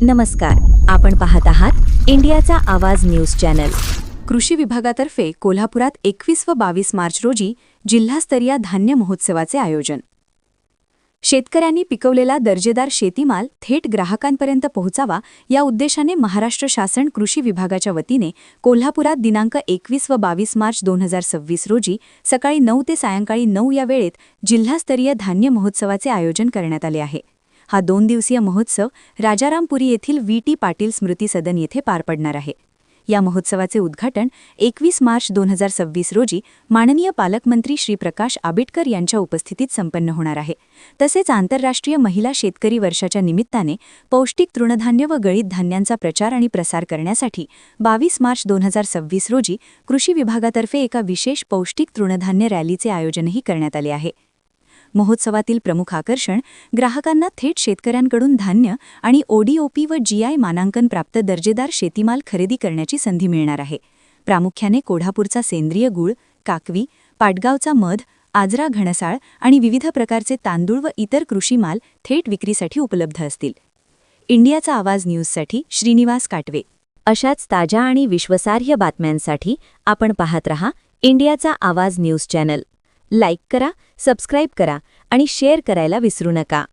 नमस्कार, आपण पाहत आहात इंडियाचा आवाज न्यूज चॅनल. कृषी विभागातर्फे कोल्हापुरात 21 व 22 मार्च रोजी जिल्हास्तरीय धान्य महोत्सवाचे आयोजन. शेतकऱ्यांनी पिकवलेला दर्जेदार शेतीमाल थेट ग्राहकांपर्यंत पोहोचावा या उद्देशाने महाराष्ट्र शासन कृषी विभागाच्या वतीने कोल्हापुरात दिनांक 21 व 22 मार्च 2026 रोजी सकाळी 9 ते सायंकाळी 9 या वेळेत जिल्हास्तरीय धान्य महोत्सवाचे आयोजन करण्यात आले आहे. हा 2 दिवसीय महोत्सव राजारामपुरी येथील VT पाटील स्मृती सदन येथे पार पडणार आहे. या महोत्सवाचे उद्घाटन 21 मार्च 2026 रोजी माननीय पालकमंत्री श्री प्रकाश आंबेडकर यांच्या उपस्थितीत संपन्न होणार आहे. तसेच आंतरराष्ट्रीय महिला शेतकरी वर्षाच्या निमित्ताने पौष्टिक तृणधान्य व गळीत धान्यांचा प्रचार आणि प्रसार करण्यासाठी 22 मार्च 2026 रोजी कृषी विभागातर्फे एका विशेष पौष्टिक तृणधान्य रॅलीचे आयोजनही करण्यात आले आहे. महोत्सवातील प्रमुख आकर्षण ग्राहकांना थेट शेतकऱ्यांकडून धान्य आणि ODOP व GI मानांकन प्राप्त दर्जेदार शेतीमाल खरेदी करण्याची संधी मिळणार आहे. प्रामुख्याने कोल्हापूरचा सेंद्रिय गूळ, काकवी, पाटगावचा मध, आजरा घणसाळ आणि विविध प्रकारचे तांदूळ व इतर कृषीमाल थेट विक्रीसाठी उपलब्ध असतील. इंडियाचा आवाज न्यूजसाठी श्रीनिवास काटवे. अशाच ताज्या आणि विश्वासार्ह बातम्यांसाठी आपण पाहत रहा इंडियाचा आवाज न्यूज चॅनल. लाईक करा, सबस्क्राईब करा आणि शेअर करायला विसरू नका.